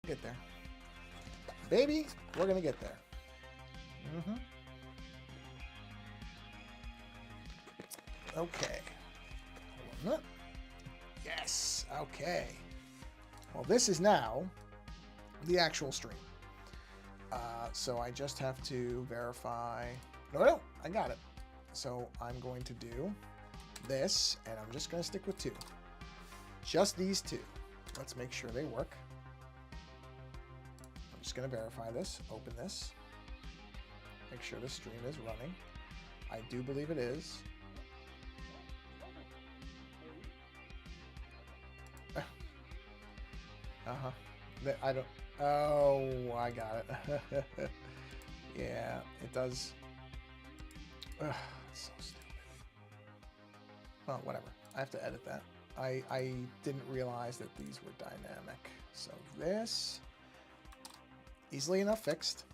Get there. Baby, we're going to get there. Okay. Hold on. Yes. Okay. Well, this is now the actual stream. So I just have to verify. No, I got it. So I'm going to do this, and I'm just going to stick with 2. Just these 2. Let's make sure they work. I'm just going to verify this, open this, make sure the stream is running. I do believe it is. I don't. Oh, I got it. Yeah, it does. Ugh, it's so stupid. Well, whatever. I have to edit that. I didn't realize that these were dynamic. So this, easily enough fixed.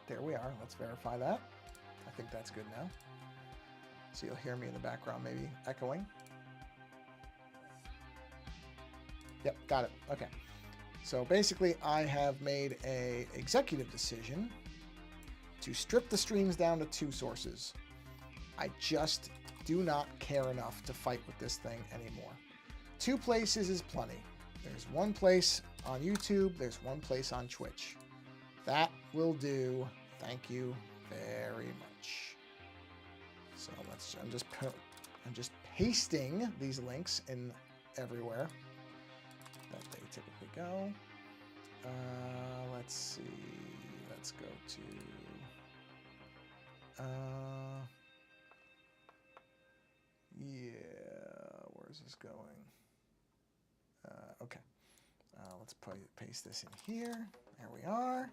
There we are. Let's verify that. I think that's good now. So you'll hear me in the background maybe echoing. Yep, got it. Okay. So basically, I have made an executive decision to strip the streams down to 2 sources. I just do not care enough to fight with this thing anymore. 2 places is plenty. There's 1 place on YouTube. There's 1 place on Twitch. That will do. Thank you very much. So let's. I'm just pasting these links in everywhere that they typically go. Let's see. Let's go to. Yeah, where's this going? Okay. Let's paste this in here. There we are.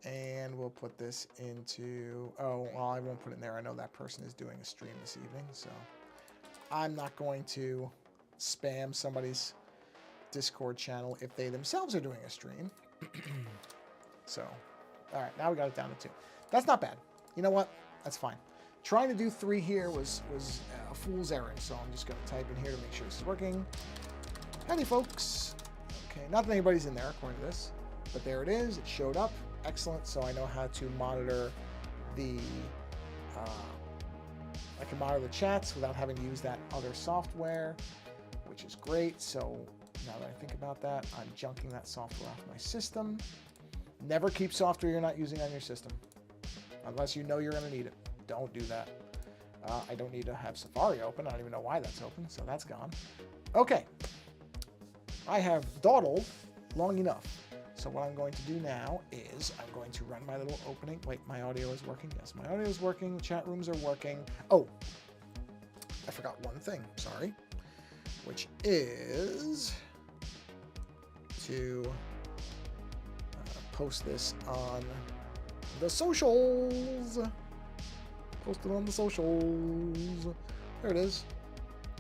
And we'll put this into. Oh, well, I won't put it in there. I know that person is doing a stream this evening, so I'm not going to spam somebody's Discord channel if they themselves are doing a stream. So, all right, now we got it down to 2. That's not bad. You know what? That's fine. Trying to do 3 here was a fool's errand, so I'm just going to type in here to make sure this is working. Howdy, folks. Okay, not that anybody's in there according to this, but there it is. It showed up. Excellent. So I know how to monitor the. I can monitor the chats without having to use that other software, which is great. So now that I think about that, I'm junking that software off my system. Never keep software you're not using on your system, unless you know you're going to need it. Don't do that. I don't need to have Safari open. I don't even know why that's open, so that's gone. Okay. I have dawdled long enough. So what I'm going to do now is I'm going to run my little opening. Wait, my audio is working? Yes, my audio is working. The chat rooms are working. Oh, I forgot one thing. Sorry. Which is to post this on the socials. Post it on the socials. There it is.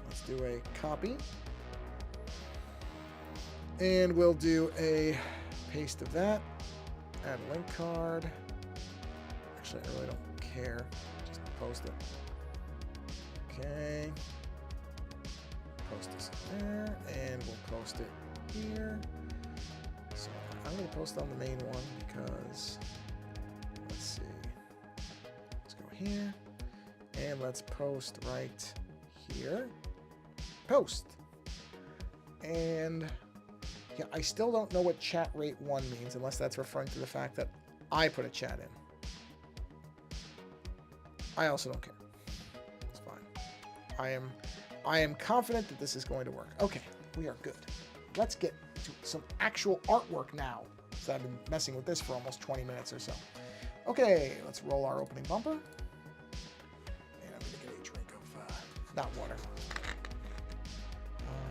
Let's do a copy. And we'll do a paste of that. Add a link card. Actually, I really don't care. Just post it. Okay. Post this there. And we'll post it here. So I'm going to post on the main one because, let's see. Let's go here. And let's post right here. Post. And yeah, I still don't know what chat rate 1 means, unless that's referring to the fact that I put a chat in. I also don't care. It's fine. I am confident that this is going to work. Okay, we are good. Let's get to some actual artwork now. So I've been messing with this for almost 20 minutes or so. Okay, let's roll our opening bumper. And I'm going to get a drink of, not water.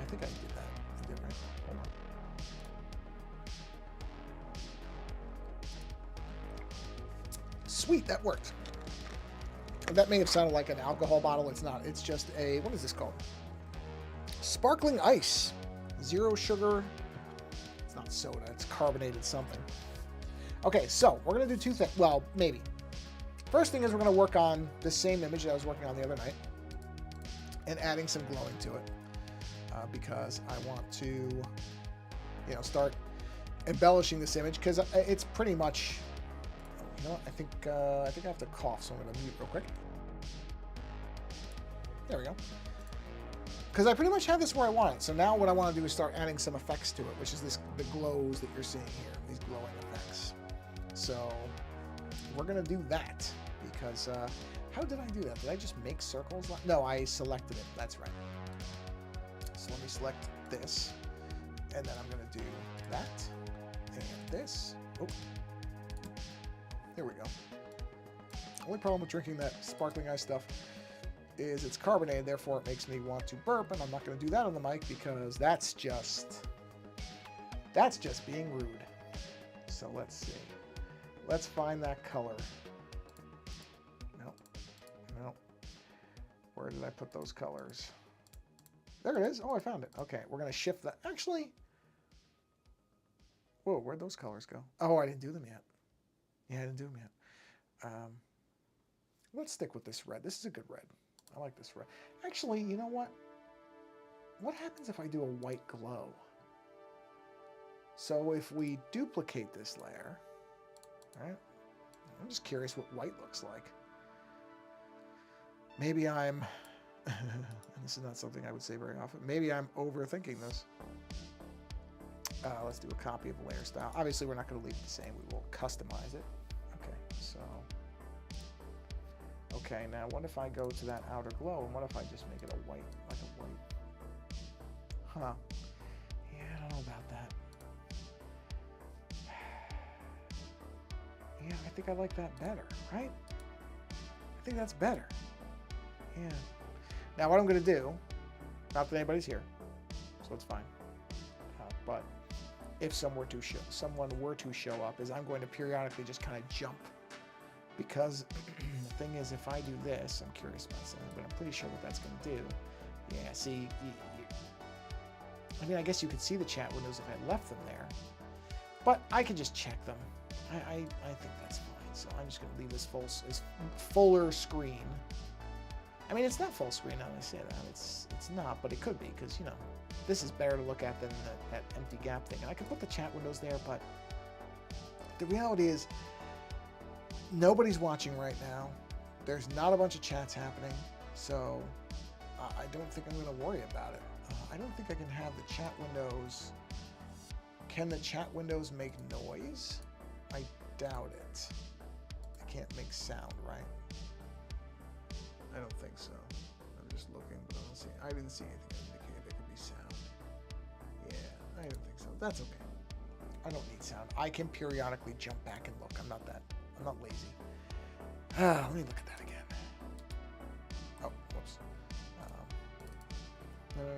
I think I did that. I did, right? Hold on. Sweet, that worked. That may have sounded like an alcohol bottle. It's not. It's just a, what is this called? Sparkling ice. 0 sugar. It's not soda. It's carbonated something. Okay, so we're going to do 2 things. Well, maybe. First thing is we're going to work on the same image that I was working on the other night and adding some glowing to it because I want to, you know, start embellishing this image, because it's pretty much, you know what, I think I have to cough, so I'm going to mute real quick. There we go. Because I pretty much have this where I want it. So now what I want to do is start adding some effects to it, which is the glows that you're seeing here, these glowing effects. So we're going to do that because how did I do that? Did I just make circles? No, I selected it. That's right. So let me select this, and then I'm going to do that and this. Oh, there we go. Only problem with drinking that sparkling ice stuff is it's carbonated, therefore it makes me want to burp, and I'm not going to do that on the mic because that's just being rude. So let's see. Let's find that color. No. Where did I put those colors? There it is. Oh, I found it. Okay, we're going to shift that. Actually, whoa, where'd those colors go? Oh, I didn't do them yet. Yeah, I didn't do them yet. Let's stick with this red. This is a good red. I like this red. Actually, you know what? What happens if I do a white glow? So if we duplicate this layer, right? I'm just curious what white looks like. Maybe I'm, and this is not something I would say very often, maybe I'm overthinking this. Let's do a copy of the layer style. Obviously, we're not going to leave it the same. We will customize it. Okay, so... Okay, now what if I go to that outer glow, and what if I just make it a white, like a white? Huh. Yeah, I don't know about that. Yeah, I think I like that better, right? I think that's better. Yeah. Now what I'm going to do, not that anybody's here, so it's fine. But if someone were to show up, is I'm going to periodically just kind of jump. Because the thing is, if I do this, I'm curious about something, but I'm pretty sure what that's going to do. Yeah, see, I mean, I guess you could see the chat windows if I left them there, but I can just check them. I think that's fine. So I'm just going to leave this fuller screen. I mean, it's not full screen now that I say that. It's not, but it could be because, you know, this is better to look at than that empty gap thing. And I could put the chat windows there, but the reality is, nobody's watching right now. There's not a bunch of chats happening, so I don't think I'm going to worry about it. I don't think I can have the chat windows. Can the chat windows make noise? I doubt it. They can't make sound, right? I don't think so. I'm just looking, but I didn't see anything that indicated there could be sound. Yeah, I don't think so. That's okay. I don't need sound. I can periodically jump back and look. I'm not lazy. Let me look at that again. Oh, whoops. There we go.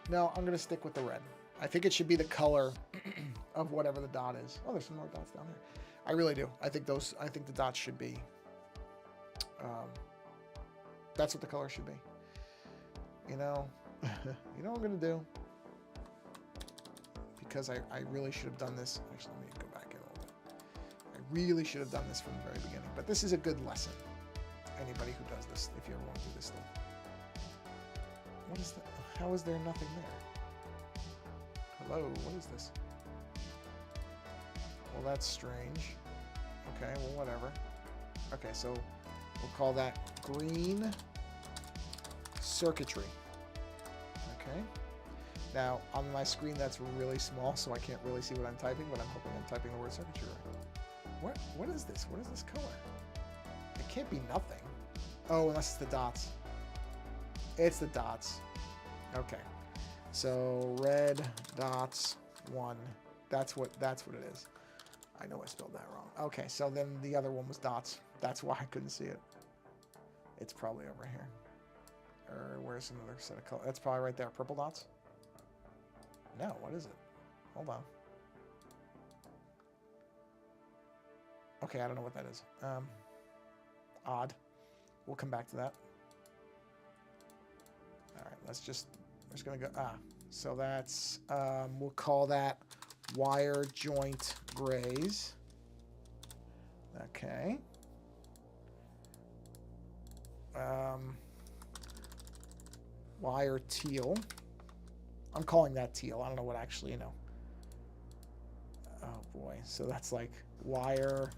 No, I'm going to stick with the red. I think it should be the color of whatever the dot is. Oh, there's some more dots down there. I really do. I think the dots should be, that's what the color should be. You know, you know what I'm going to do? Because I really should have done this. Actually, let me go back in a little bit. I really should have done this from the very beginning. But this is a good lesson. Anybody who does this, if you ever want to do this stuff. What is that? How is there nothing there? Hello, what is this? Well, that's strange. Okay, well, whatever. Okay, so we'll call that green circuitry. Okay. Now, on my screen, that's really small, so I can't really see what I'm typing, but I'm hoping I'm typing the word circuitry right. What is this? What is this color? It can't be nothing. Oh, unless it's the dots. It's the dots. Okay. So red dots 1. That's what it is. I know I spelled that wrong. Okay, so then the other one was dots. That's why I couldn't see it. It's probably over here. Or where's another set of colors? That's probably right there. Purple dots? No, what is it? Hold on. Okay, I don't know what that is. Odd. We'll come back to that. All right, we're just gonna go, so that's, we'll call that wire joint grays. Okay. Wire teal. I'm calling that teal. I don't know what actually, you know. Oh boy. So that's like wire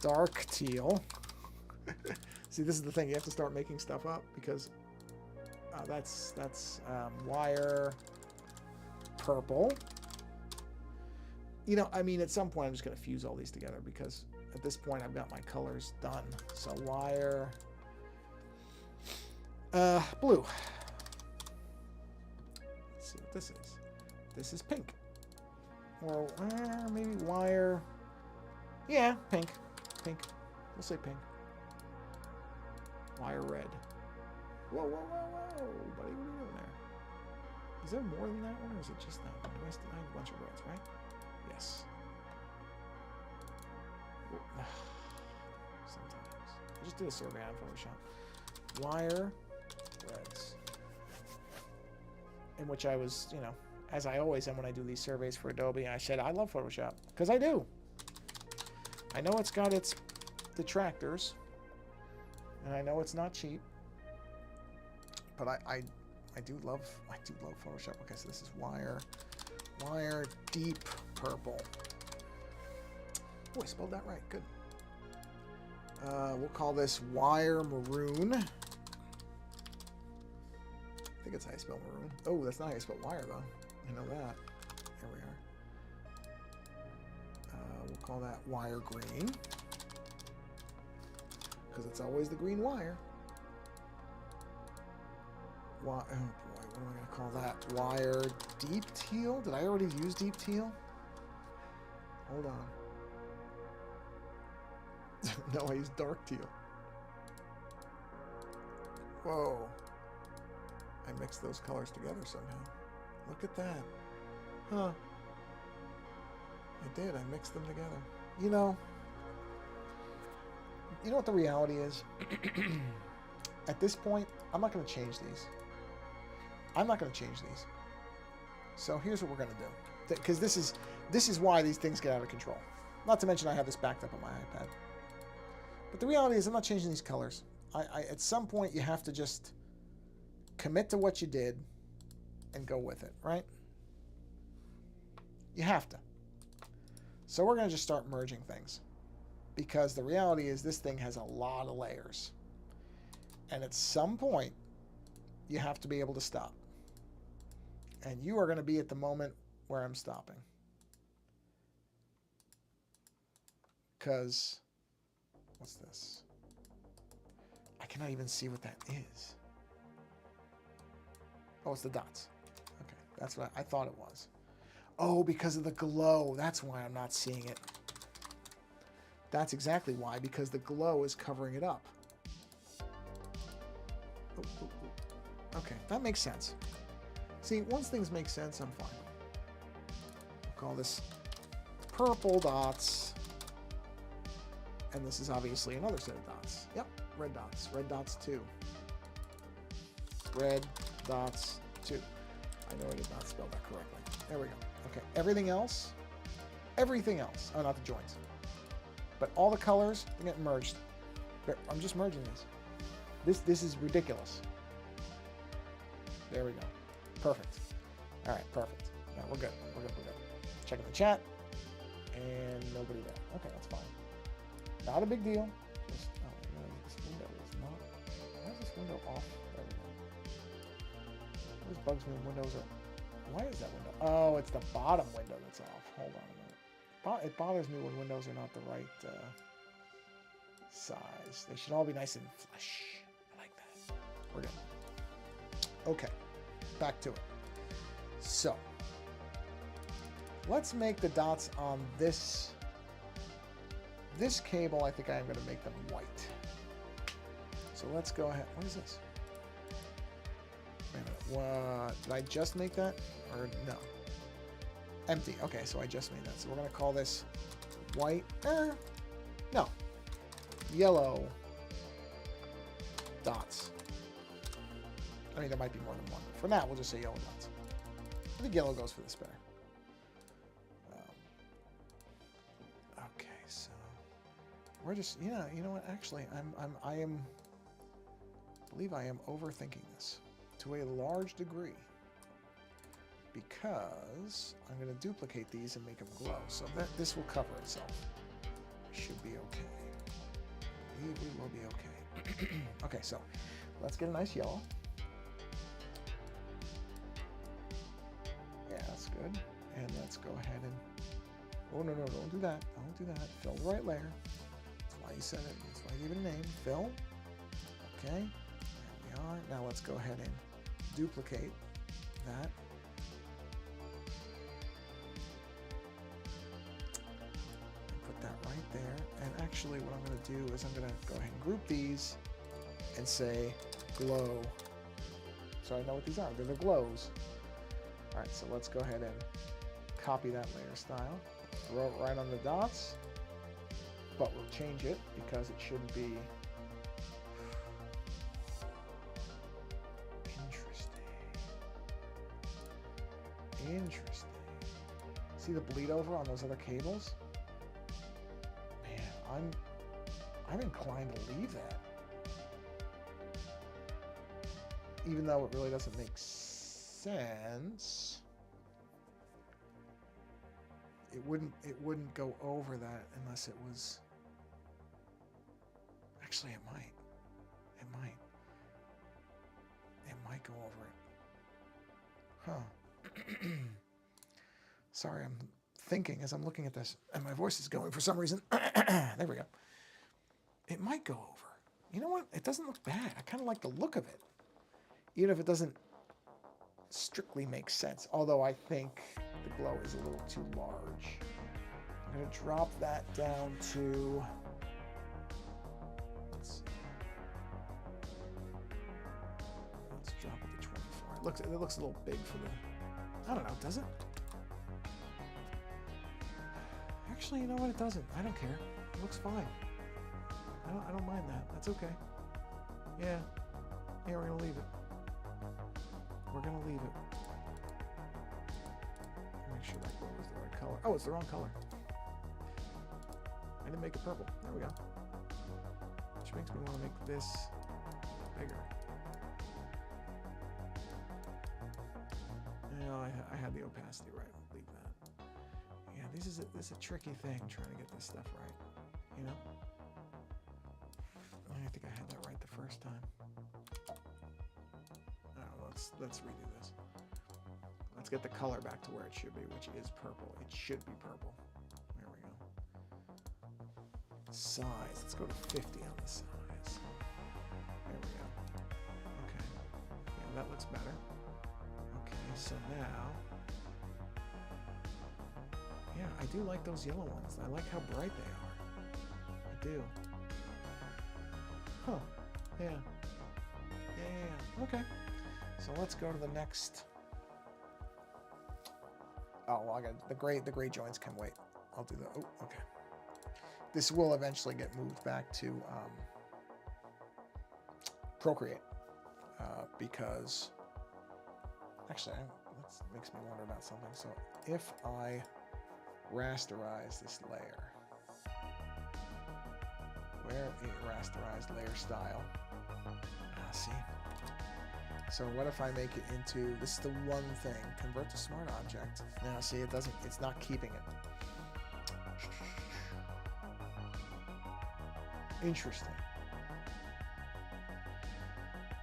dark teal. See, this is the thing. You have to start making stuff up because that's wire purple. You know, I mean, at some point I'm just going to fuse all these together because at this point I've got my colors done. So wire blue. Let's see what this is. This is pink. Or maybe wire. Yeah, pink. Pink. We'll say pink. Wire red. Whoa, whoa, whoa, whoa. Buddy, what are you doing there? Is there more than that one, or is it just that one? I have a bunch of reds, right? Yes. Sometimes. I just did a survey on Photoshop. Wire reds. In which I was, you know, as I always am when I do these surveys for Adobe, I said I love Photoshop. Because I do. I know it's got its detractors. And I know it's not cheap. But I do love Photoshop. Okay, so this is wire deep purple. Oh, I spelled that right. Good. We'll call this wire maroon. I think it's how you spell maroon. Oh, that's not how you spell wire, though. I know that. Here we are. We'll call that wire green. Because it's always the green wire. Oh boy, what am I going to call that? Wire deep teal? Did I already use deep teal? Hold on. No, I used dark teal. Whoa. I mixed those colors together somehow. Look at that. Huh. I did. I mixed them together. You know what the reality is? At this point, I'm not going to change these. So here's what we're going to do. Because this is why these things get out of control. Not to mention I have this backed up on my iPad. But the reality is I'm not changing these colors. At some point, you have to just commit to what you did and go with it, right? You have to. So we're going to just start merging things. Because the reality is this thing has a lot of layers. And at some point, you have to be able to stop. And you are going to be at the moment where I'm stopping. Because, what's this? I cannot even see what that is. Oh, it's the dots. Okay, that's what I thought it was. Oh, because of the glow. That's why I'm not seeing it. That's exactly why, because the glow is covering it up. Okay, that makes sense. See, once things make sense, I'm fine. We'll call this purple dots. And this is obviously another set of dots. Yep, red dots. Red dots 2. Red dots 2. I know I did not spell that correctly. There we go. Okay, everything else. Oh, not the joints. But all the colors are getting merged. I'm just merging these. This is ridiculous. There we go. Perfect. All right, perfect. Now we're good. We're good. Checking the chat. And nobody there. Okay, that's fine. Not a big deal. Just, oh, no, this window is not. Why is this window off? There we go. This bugs me when windows are. Why is that window? Oh, it's the bottom window that's off. Hold on a minute. It bothers me when windows are not the right size. They should all be nice and flush. I like that. We're good. Okay, back to it. So, let's make the dots on this cable. I think I'm going to make them white. So let's go ahead. What is this? Wait a minute. What? Did I just make that? Or no? Empty. Okay, so I just made that. So we're going to call this white. No. Yellow dots. I mean, there might be more than one. For now, we'll just say yellow dots. I think yellow goes for this better. Okay, so we're just, you know what? Actually, I am I believe I am overthinking this to a large degree because I'm going to duplicate these and make them glow. So that this will cover itself. Should be okay. I believe we will be okay. Okay, so let's get a nice yellow. Yeah, that's good. And let's go ahead and... Oh, no, don't do that. Don't do that. Fill the right layer. That's why you said it. That's why you gave it a name. Fill. Okay. There we are. Now let's go ahead and duplicate that. Put that right there. And actually what I'm going to do is I'm going to go ahead and group these and say glow. So I know what these are. They're the glows. All right, so let's go ahead and copy that layer style. Throw it right on the dots, but we'll change it because it shouldn't be. Interesting. See the bleed over on those other cables? Man, I'm inclined to leave that. Even though it really doesn't make sense. It wouldn't go over that unless it was. Actually, it might. It might go over it. Huh. Sorry, I'm thinking as I'm looking at this, and my voice is going for some reason. There we go. It might go over. You know what? It doesn't look bad. I kind of like the look of it, even if it doesn't strictly make sense. Although I think the glow is a little too large. I'm going to drop that down to, let's drop it to 24. It looks a little big for the, I don't know, does it? Actually, you know what? It doesn't. I don't care. It looks fine. I don't mind that. That's okay. Yeah, we're going to leave it. We're going to leave it. Make sure that glow is the right color. Oh, it's the wrong color. I didn't make it purple. There we go. Which makes me want to make this bigger. You know, I had the opacity right. I'll leave that. Yeah, this is a tricky thing trying to get this stuff right. You know? I think I had that right the first time. Oh, let's redo this. Let's get the color back to where it should be, which is purple. It should be purple. There we go. Size. Let's go to 50 on the size. There we go. Okay. Yeah, that looks better. Okay, so now... Yeah, I do like those yellow ones. I like how bright they are. I do. Huh. Yeah. Yeah. Okay. So let's go to the next... Oh, well, I got the gray joints can wait. I'll do that. Oh, okay. This will eventually get moved back to Procreate because actually, that makes me wonder about something. So if I rasterize this layer, where a rasterized layer style? See. So what if I make it into, this is the one thing, convert to smart object. Now see, it's not keeping it. Interesting.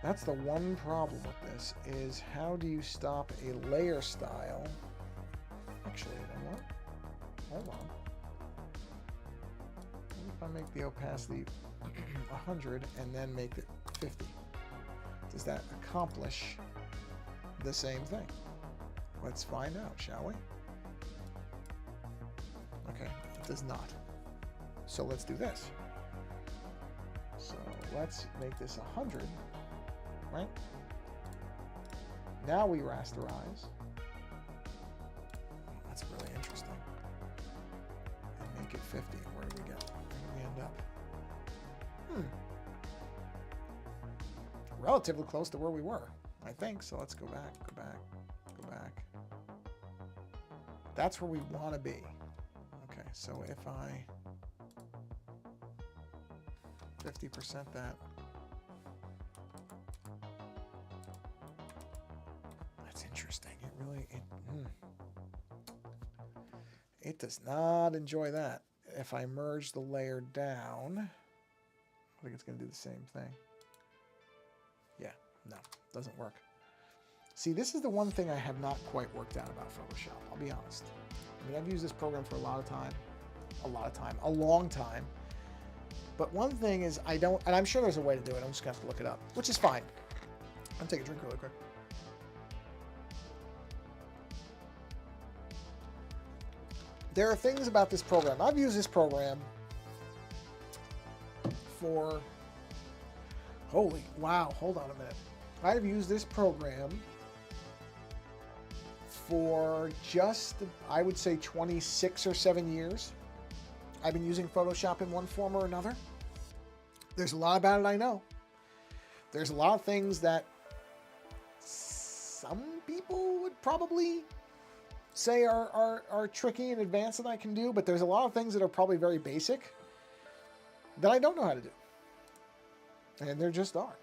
That's the one problem with this, is how do you stop a layer style? Actually, you know what? Hold on. What if I make the opacity 100 and then make it 50? Does that accomplish the same thing? Let's find out, shall we? Okay, it does not. So let's do this. So let's make this 100, right? Now we rasterize. That's really interesting. And make it 50. Where do we get? Where do we end up? Relatively close to where we were, I think. So let's go back, go back, go back. That's where we want to be. Okay, so if I 50% that, That's interesting. It does not enjoy that. If I merge the layer down, I think it's going to do the same thing. Yeah, no, doesn't work. See, this is the one thing I have not quite worked out about Photoshop. I'll be honest. I mean, I've used this program for a long time. But one thing is I don't, and I'm sure there's a way to do it. I'm just going to have to look it up, which is fine. I'll take a drink really quick. There are things about this program. I've used this program for, holy, wow, hold on a minute. I've used this program for just, I would say 26 or 7 years. I've been using Photoshop in one form or another. There's a lot about it I know. There's a lot of things that some people would probably say are tricky and advanced that I can do, but there's a lot of things that are probably very basic that I don't know how to do. And there just are.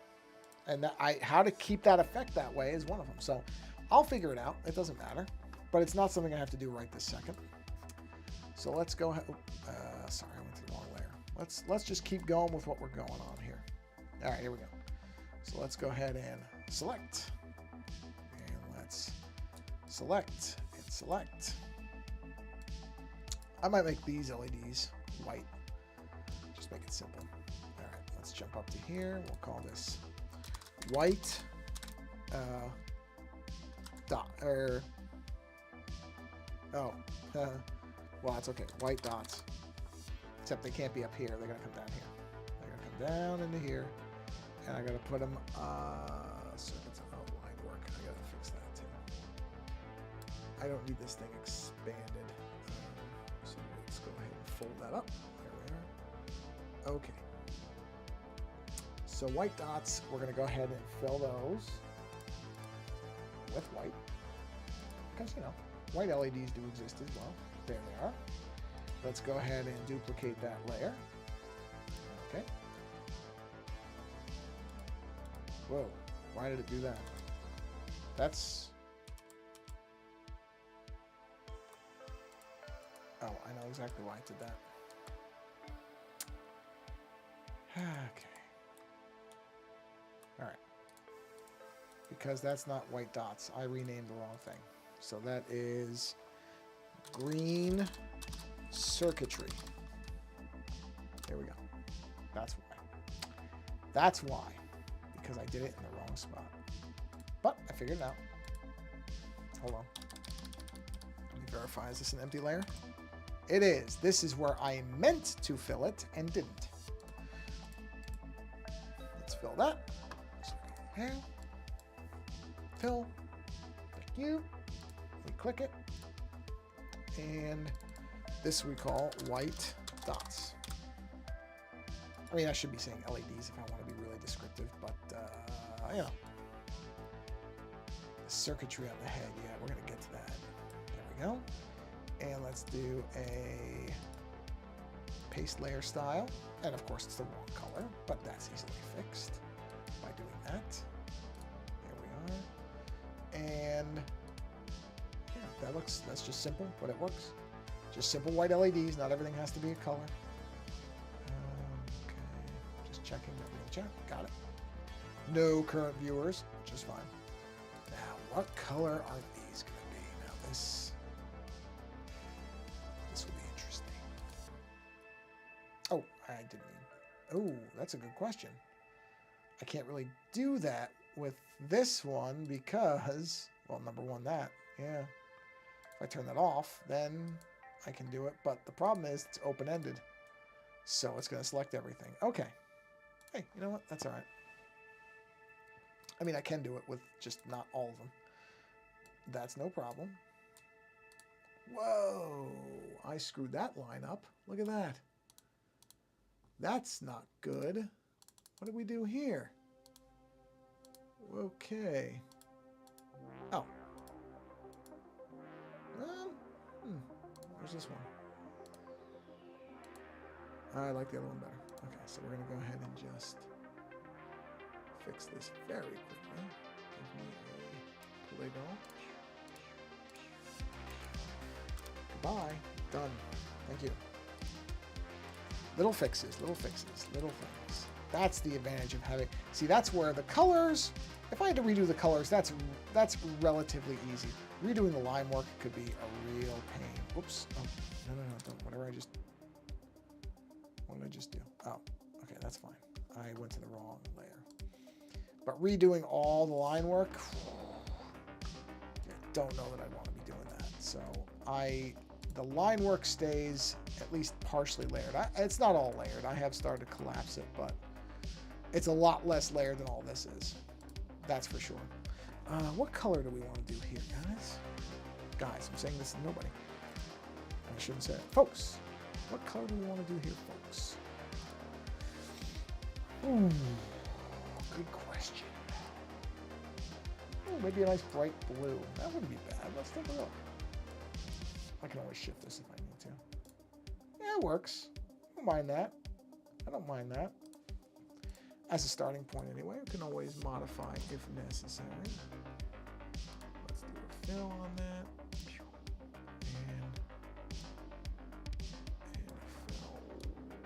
And how to keep that effect that way is one of them. So I'll figure it out. It doesn't matter. But it's not something I have to do right this second. So let's go ahead. Sorry, I went to the wrong layer. Let's just keep going with what we're going on here. All right, here we go. So let's go ahead and select. And let's select and select. I might make these LEDs white. Just make it simple. All right, let's jump up to here. We'll call this white dot, or well, that's okay. White dots. Except they can't be up here. They're gonna come down here. They're gonna come down into here, and I gotta put them. Circuits outline work. I gotta fix that too. I don't need this thing expanded. So let's go ahead and fold that up. There we are. Okay. So white dots, we're going to go ahead and fill those with white. Because, you know, white LEDs do exist as well. There they are. Let's go ahead and duplicate that layer. Okay. Whoa, why did it do that? That's... Oh, I know exactly why it did that. Okay. All right. Because that's not white dots. I renamed the wrong thing. So that is green circuitry. There we go. That's why. That's why. Because I did it in the wrong spot. But I figured it out. Hold on. Let me verify. Is this an empty layer? It is. This is where I meant to fill it and didn't. Let's fill that. Here. Fill. Thank you. We click it. And this we call white dots. I mean, I should be saying LEDs if I want to be really descriptive, but, you know. The circuitry on the head, yeah, we're going to get to that. There we go. And let's do a paste layer style. And of course, it's the wrong color, but that's easily fixed by doing that. There we are. And yeah, that's just simple, but it works. Just simple white LEDs. Not everything has to be a color. Okay, just checking that we in chat. Got it. No current viewers, which is fine. Now, what color are these going to be? Now, this will be interesting. Oh, I didn't mean. Oh, that's a good question. I can't really do that with this one because, well, number one, that, yeah. If I turn that off, then I can do it. But the problem is it's open-ended. So it's going to select everything. Okay. Hey, you know what? That's all right. I mean, I can do it with just not all of them. That's no problem. Whoa. I screwed that line up. Look at that. That's not good. What did we do here? Okay. Oh. Where's this one? I like the other one better. Okay, so we're going to go ahead and just fix this very quickly. Give me a they go. Goodbye. Done. Thank you. Little fixes, little things. That's the advantage of having... See, that's where the colors... If I had to redo the colors, that's relatively easy. Redoing the line work could be a real pain. Whoops. Oh, no. Don't. Whatever I just... What did I just do? Oh, okay, that's fine. I went to the wrong layer. But redoing all the line work... I don't know that I want to be doing that. So, the line work stays at least partially layered. It's not all layered. I have started to collapse it, but it's a lot less layered than all this is. That's for sure. What color do we want to do here, guys? Guys, I'm saying this to nobody. I shouldn't say it. Folks, what color do we want to do here, folks? Ooh, good question. Ooh, maybe a nice bright blue. That wouldn't be bad. Let's take a look. I can always shift this if I need to. Yeah, it works. I don't mind that. I don't mind that. As a starting point anyway, we can always modify if necessary. Let's do a fill on that. And a fill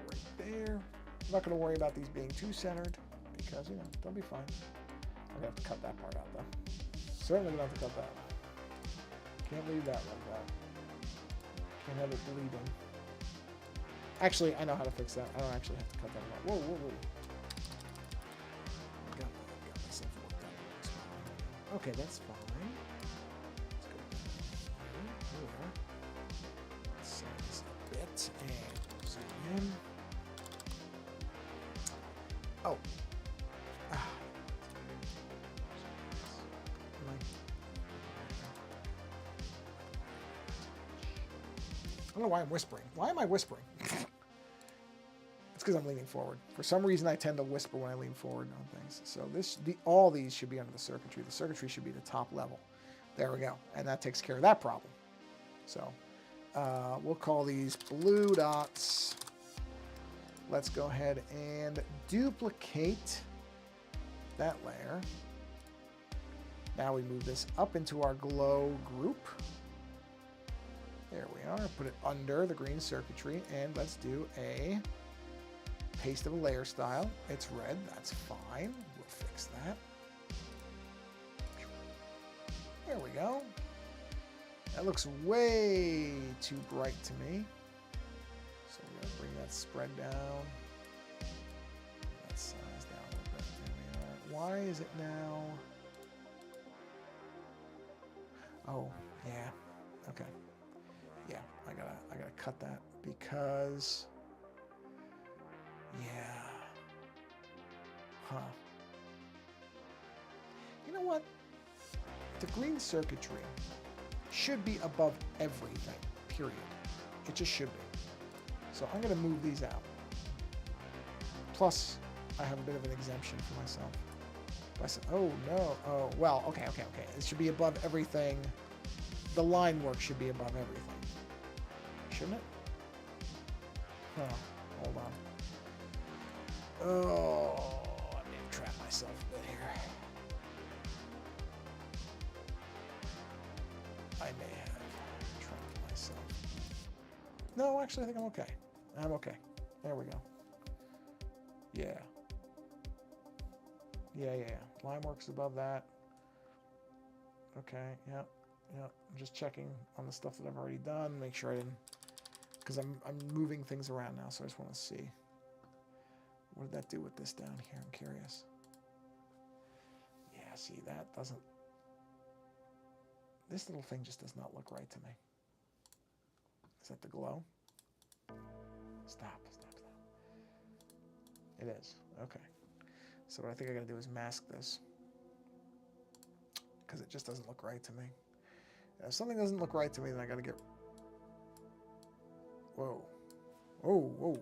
right there. I'm not going to worry about these being too centered because, you know, they'll be fine. I'm going to have to cut that part out, though. Certainly going to have to cut that. Can't leave that like that. Can't have it bleeding. Actually, I know how to fix that. I don't actually have to cut that out. Whoa. Got myself worked out. Okay, that's fine. Let's go here. Let's size a bit and zoom in. Oh. I don't know why I'm whispering. Why am I whispering? It's because I'm leaning forward. For some reason, I tend to whisper when I lean forward on things. So all these should be under the circuitry. The circuitry should be the top level. There we go. And that takes care of that problem. So we'll call these blue dots. Let's go ahead and duplicate that layer. Now we move this up into our glow group. There we are. Put it under the green circuitry, and let's do a paste of a layer style. It's red. That's fine. We'll fix that. There we go. That looks way too bright to me. So we're going to bring that spread down. That size down a little bit. There we are. Why is it now? Oh, yeah. Okay. Yeah, I gotta cut that because, yeah, You know what? The green circuitry should be above everything, period. It just should be. So I'm gonna move these out. Plus, I have a bit of an exemption for myself. Oh no, oh, well, okay. It should be above everything. The line work should be above everything. Shouldn't it? Huh. Hold on. Oh, I may have trapped myself a bit here. I may have trapped myself. No, actually, I think I'm okay. I'm okay. There we go. Yeah. Yeah. Line works above that. Okay, yep. I'm just checking on the stuff that I've already done. Make sure I didn't... Because I'm moving things around now, so I just want to see. What did that do with this down here? I'm curious. Yeah, see, that doesn't... This little thing just does not look right to me. Is that the glow? Stop. It is. Okay. So what I think I gotta do is mask this. Because it just doesn't look right to me. If something doesn't look right to me, then I gotta get... Whoa. Oh.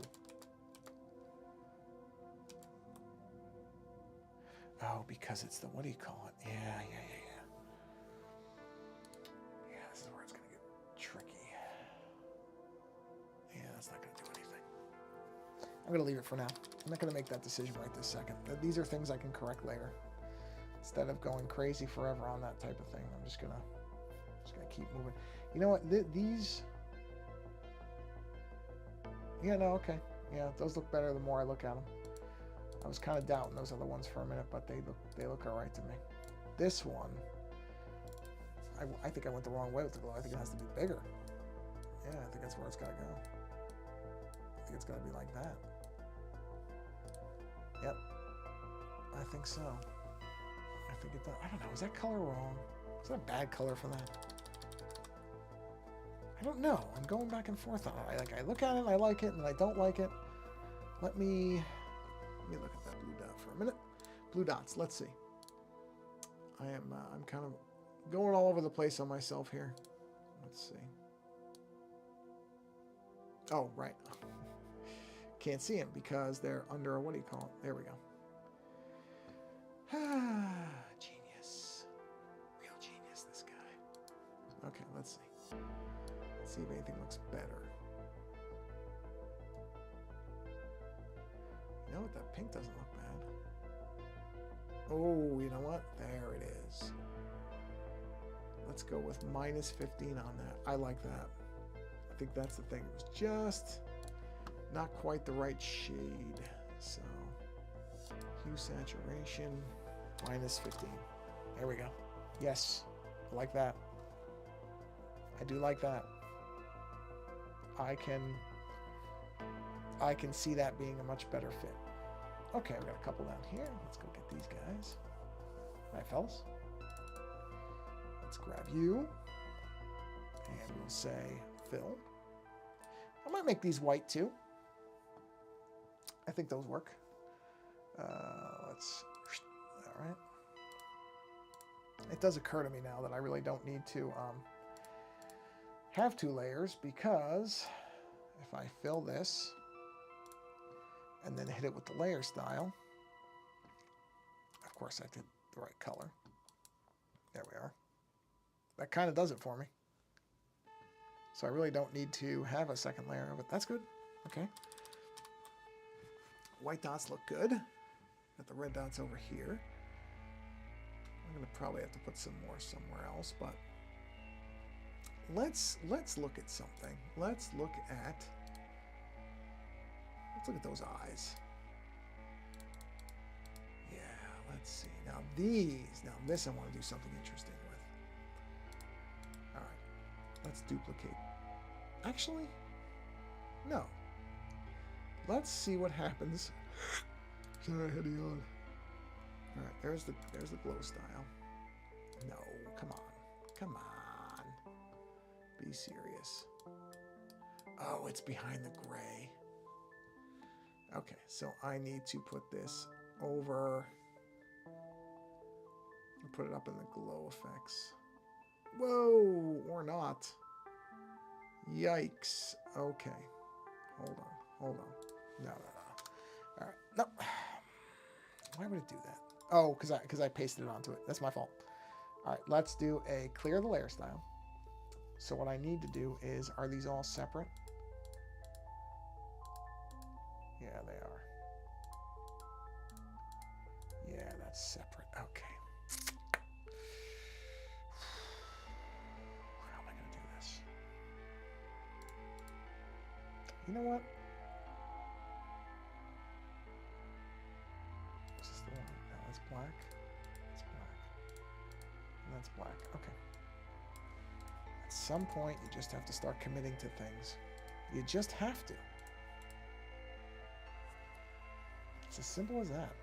Oh, because it's the... What do you call it? Yeah. Yeah, this is where it's gonna get tricky. Yeah, that's not gonna do anything. I'm gonna leave it for now. I'm not gonna make that decision right this second. These are things I can correct later. instead of going crazy forever on that type of thing. I'm just gonna keep moving. You know what? These. Yeah, no, okay. Yeah, those look better the more I look at them. I was kind of doubting those other ones for a minute, but they look all right to me. This one, I think I went the wrong way with the glow. I think it has to be bigger. Yeah, I think that's where it's got to go. I think it's got to be like that. Yep. I think so. I think it does. I don't know. Is that color wrong? Is that a bad color for that? I don't know. I'm going back and forth on it. I look at it and I like it and I don't like it. Let me look at that blue dot for a minute. Blue dots. Let's see. I'm kind of going all over the place on myself here. Let's see. Oh, right. Can't see them because they're under, what do you call it? There we go. Genius. Real genius, this guy. Okay, let's see. Let's see if anything looks better. You know what? That pink doesn't look bad. Oh, you know what? There it is. Let's go with minus 15 on that. I like that. I think that's the thing. It was just not quite the right shade. So, hue saturation, minus 15. There we go. Yes, I like that. I do like that. I can see that being a much better fit. Okay, I've got a couple down here. Let's go get these guys. All right, fellas. Let's grab you. And we'll say fill. I might make these white too. I think those work. Let's... All right. It does occur to me now that I really don't need to have 2 layers, because if I fill this and then hit it with the layer style, of course I did the right color. There we are. That kind of does it for me. So I really don't need to have a second layer of it. That's good. Okay. White dots look good. Got the red dots over here. I'm going to probably have to put some more somewhere else, but let's look at something. Let's look at those eyes. Yeah, let's see. Now this I want to do something interesting with. All right, let's duplicate. Actually, no. Let's see what happens. Sorry, I had to yawn. All right, there's the glow style. No, come on. Be serious. Oh, it's behind the gray. Okay, so I need to put this over and put it up in the glow effects. Whoa, or not. Yikes. Okay. Hold on. No. All right. No. Why would it do that? Oh, because I pasted it onto it. That's my fault. All right, let's do a clear the layer style. So what I need to do is, are these all separate? Yeah, they are. Yeah, that's separate. Okay. How am I going to do this? You know what? Is this the one? No, that's black. That's black. And that's black. Okay. At some point, you just have to start committing to things. You just have to. It's as simple as that.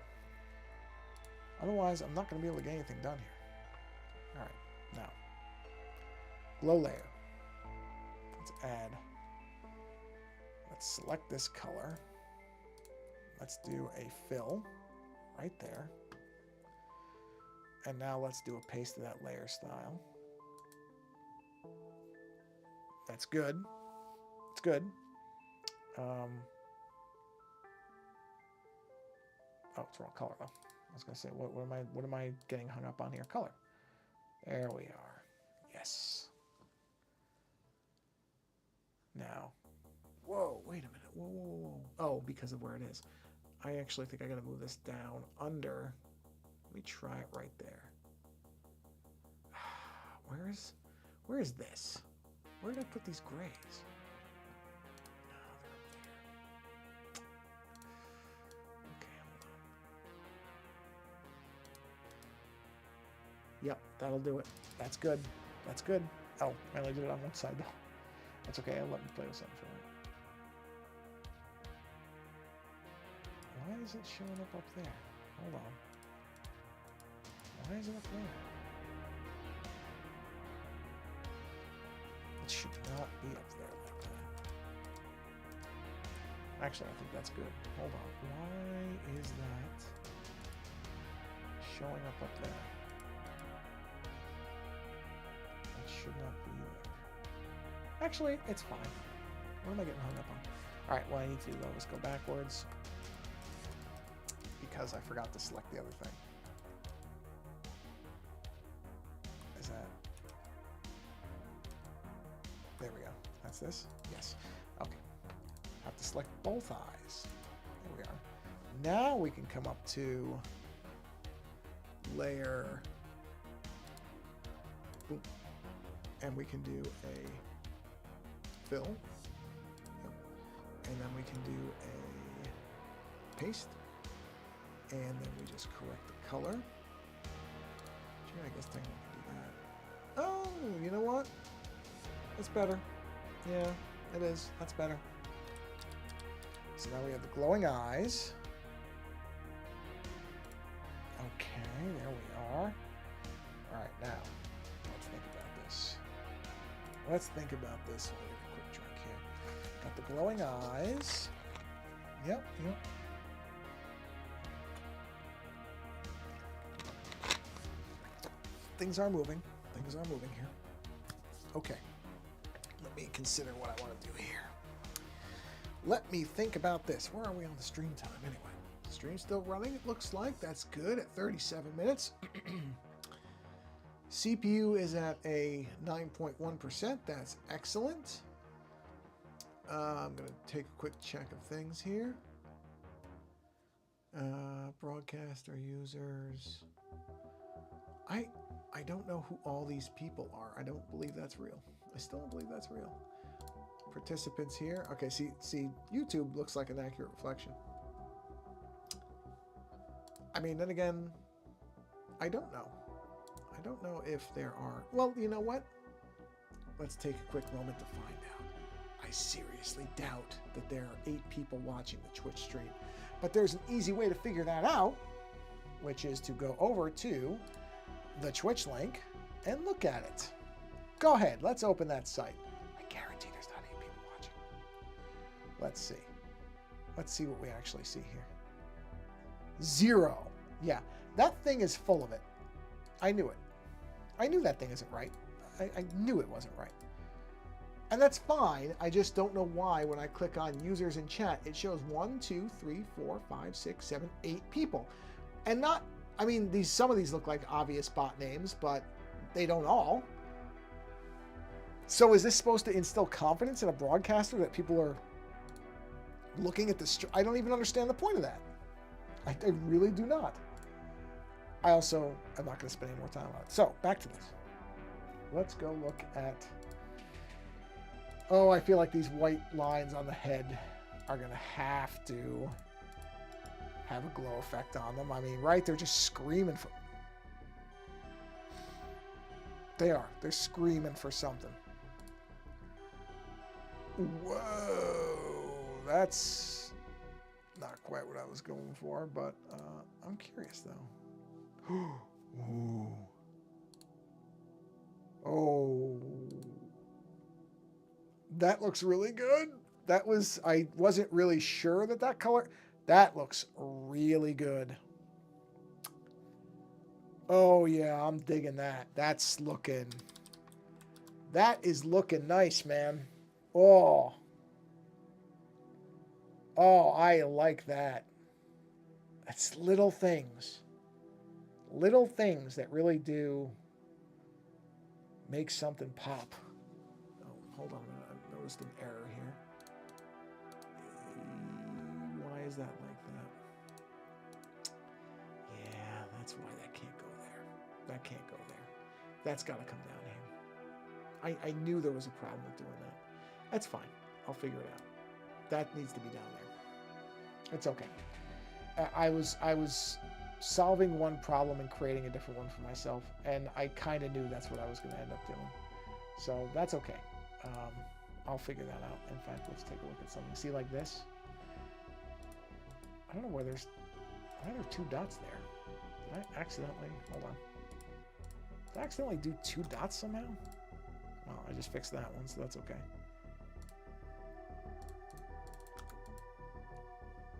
Otherwise, I'm not going to be able to get anything done here. All right, now, glow layer. Let's add. Let's select this color. Let's do a fill right there. And now let's do a paste of that layer style. That's good. It's good. Oh, it's wrong color though. I was gonna say, what am I getting hung up on here? Color. There we are. Yes. Now, whoa, wait a minute. Whoa. Oh, because of where it is. I actually think I gotta move this down under Let me try it right there. Where is this? Where did I put these grays? No, they're up there. Okay, hold on. Yep, that'll do it. That's good. That's good. Oh, I only did it on one side though. That's okay. I'll let me play with something for a minute. Why is it showing up there? Hold on. Why is it up there? It should not be up there like that. Actually, I think that's good. Hold on. Why is that showing up there? It should not be there. Actually, it's fine. What am I getting hung up on? All right, what I need to do though is go backwards because I forgot to select the other thing. Is that? There we go. That's this? Yes. Okay. Have to select both eyes. There we are. Now we can come up to layer. And we can do a fill. Yep. And then we can do a paste. And then we just correct the color. Gee, I guess technically we can do that. Oh, you know what? That's better. Yeah, it is. That's better. So now we have the glowing eyes. Okay, there we are. All right, now let's think about this. Let's think about this. I'll get a quick drink here. Got the glowing eyes. Yep, yep. Things are moving. Things are moving here. Okay. Let me consider what I want to do here. Let me think about this. Where are we on the stream time anyway? The stream's still running, it looks like. That's good at 37 minutes. CPU is at a 9.1%. That's excellent. I'm going to take a quick check of things here. Broadcaster users. I don't know who all these people are. I don't believe that's real. I still don't believe that's real. Participants here. Okay, see, YouTube looks like an accurate reflection. I mean, then again, I don't know. I don't know if there are. Well, you know what? Let's take a quick moment to find out. I seriously doubt that there are 8 people watching the Twitch stream. But there's an easy way to figure that out, which is to go over to the Twitch link and look at it. Go ahead, let's open that site. I guarantee there's not 8 people watching. Let's see. Let's see what we actually see here. 0. Yeah, that thing is full of it. I knew it. I knew that thing isn't right. I knew it wasn't right. And that's fine. I just don't know why when I click on users in chat, it shows 1, 2, 3, 4, 5, 6, 7, 8 people. And not, I mean, some of these look like obvious bot names, but they don't all. So is this supposed to instill confidence in a broadcaster that people are looking at the I don't even understand the point of that. I really do not. I also am not going to spend any more time on it. So back to this. Let's go look at. Oh, I feel like these white lines on the head are going to have a glow effect on them. I mean, right? They're just screaming for. They are. They're screaming for something. Whoa, that's not quite what I was going for, but I'm curious though. Ooh. Oh, that looks really good. I wasn't really sure that color. That looks really good. Oh yeah, I'm digging that. That is looking nice, man. Oh, I like that. That's little things that really do make something pop. Oh, hold on a minute. I noticed an error here. Why is that like that? Yeah, that's why that that can't go there. That's got to come down here. I knew there was a problem with doing that. That's fine. I'll figure it out. That needs to be down there. It's okay. I was solving one problem and creating a different one for myself, and I kind of knew that's what I was going to end up doing. So that's okay. I'll figure that out. In fact, let's take a look at something. See, like this? I don't know why there are 2 dots there. Did I accidentally... Hold on. Did I accidentally do 2 dots somehow? Well, I just fixed that one, so that's okay.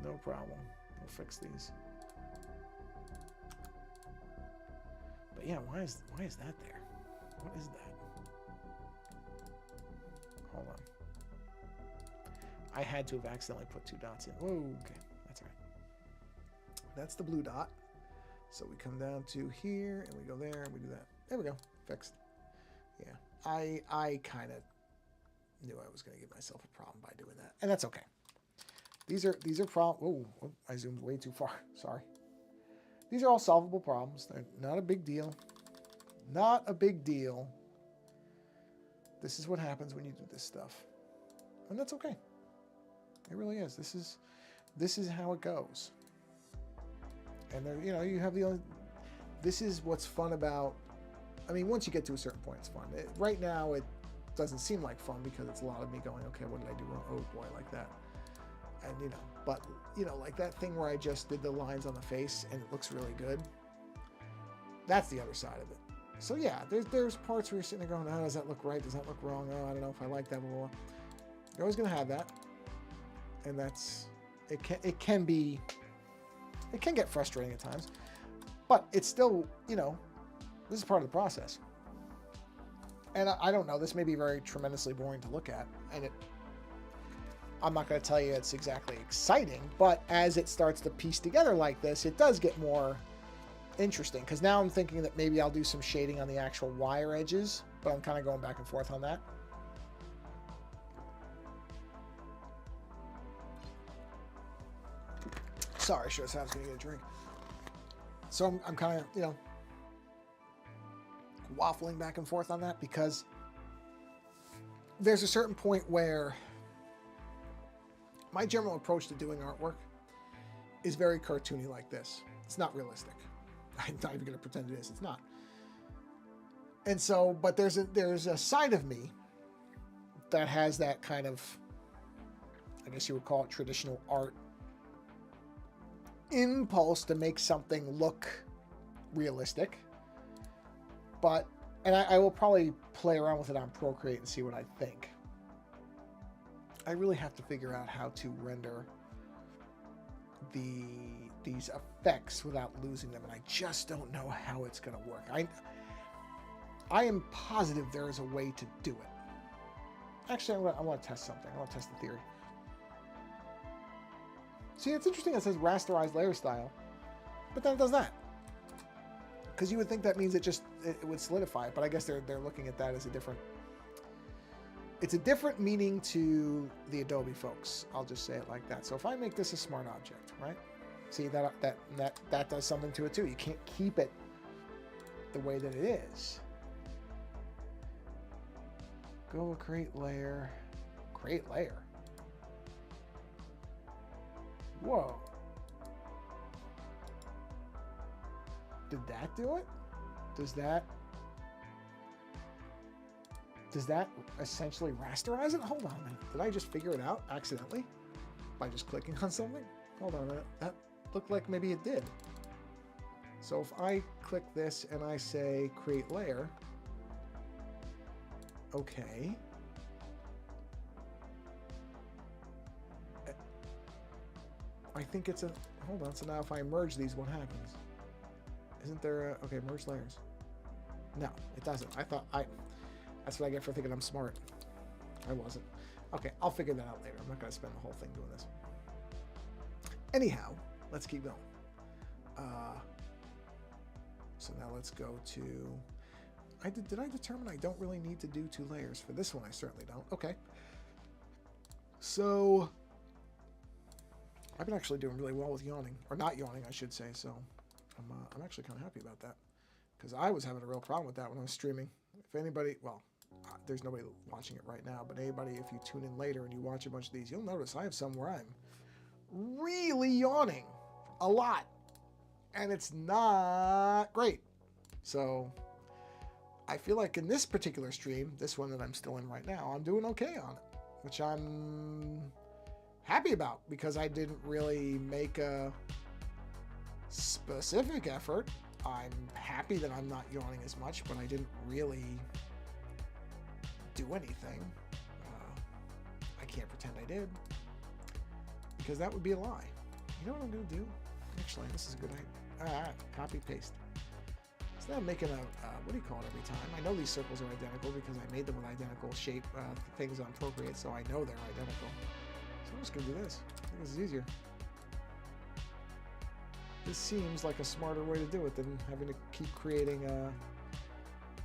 No problem. We'll fix these. But yeah, why is that there? What is that? Hold on. I had to have accidentally put 2 dots in. Whoa, okay. That's all right. That's the blue dot. So we come down to here, and we go there, and we do that. There we go. Fixed. Yeah. I kind of knew I was going to give myself a problem by doing that. And that's okay. These are problems. Oh, I zoomed way too far. Sorry. These are all solvable problems. They're not a big deal. Not a big deal. This is what happens when you do this stuff. And that's okay. It really is. This is how it goes. And there, you have this is what's fun about, I mean, once you get to a certain point, it's fun. Right now, it doesn't seem like fun because it's a lot of me going, okay, what did I do wrong? Oh boy, like that. And, but, like that thing where I just did the lines on the face and it looks really good. That's the other side of it. So yeah, there's parts where you're sitting there going, oh, does that look right? Does that look wrong? Oh, I don't know if I like that. Blah, blah, blah. You're always going to have that. And it can get frustrating at times, but it's still, this is part of the process. And I don't know, this may be very tremendously boring to look at, and I'm not going to tell you it's exactly exciting, but as it starts to piece together like this, it does get more interesting, because now I'm thinking that maybe I'll do some shading on the actual wire edges, but I'm kind of going back and forth on that. Sorry, sure, I was going to get a drink. So I'm kind of, waffling back and forth on that, because there's a certain point where my general approach to doing artwork is very cartoony like this. It's not realistic. I'm not even going to pretend it is. It's not. And so, but there's a side of me that has that kind of, I guess you would call it traditional art impulse to make something look realistic. But, and I will probably play around with it on Procreate and see what I think. I really have to figure out how to render these effects without losing them, and I just don't know how it's going to work. I am positive there is a way to do it. Actually, I want to test something. I want to test the theory. See, it's interesting it says rasterized layer style, but then it does that. Because you would think that means it would solidify it, but I guess they're looking at that as it's a different meaning to the Adobe folks. I'll just say it like that. So if I make this a smart object, right? See, that does something to it too. You can't keep it the way that it is. Go create layer. Create layer. Whoa. Did that do it? Does that essentially rasterize it? Hold on a minute. Did I just figure it out accidentally by just clicking on something? Hold on a minute. That looked like maybe it did. So if I click this and I say create layer, okay. I think it's a, hold on. So now if I merge these, what happens? Isn't there a, okay, merge layers. No, it doesn't. That's what I get for thinking I'm smart. I wasn't. Okay, I'll figure that out later. I'm not going to spend the whole thing doing this. Anyhow, let's keep going. So now let's go to, did I determine I don't really need to do 2 layers? For this one, I certainly don't. Okay. So I've been actually doing really well with yawning, or not yawning, I should say. So I'm actually kind of happy about that, because I was having a real problem with that when I was streaming. If anybody, well, there's nobody watching it right now, but anybody, if you tune in later and you watch a bunch of these, you'll notice I have some where I'm really yawning a lot, and it's not great. So I feel like in this particular stream, this one that I'm still in right now, I'm doing okay on it, which I'm happy about because I didn't really make a specific effort. I'm happy that I'm not yawning as much, but I didn't really do anything. I can't pretend I did because that would be a lie. You know what I'm going to do? Actually, this is a good idea. Copy, paste. Instead of making a, what do you call it every time? I know these circles are identical because I made them with identical shape things on Procreate, so I know they're identical. So I'm just going to do this. I think this is easier. This seems like a smarter way to do it than having to keep creating,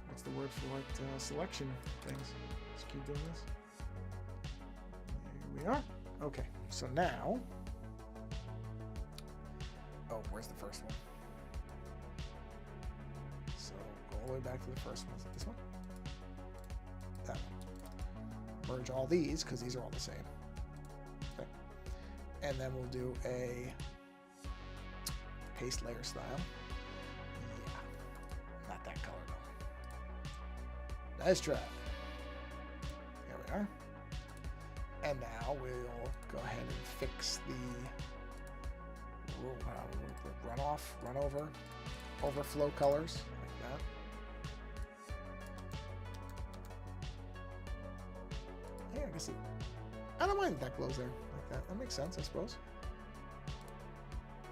what's the word for it, selection things. Just keep doing this. Here we are. Okay, so now, oh, where's the first one? So go all the way back to the first one. Is it this one? That one. Merge all these because these are all the same. Okay. And then we'll do a paste layer style. Yeah, not that color though. Nice try. There we are. And now we'll go ahead and fix the runoff, runover, overflow colors like that. Yeah, I guess I don't mind that glows there like that. That makes sense, I suppose.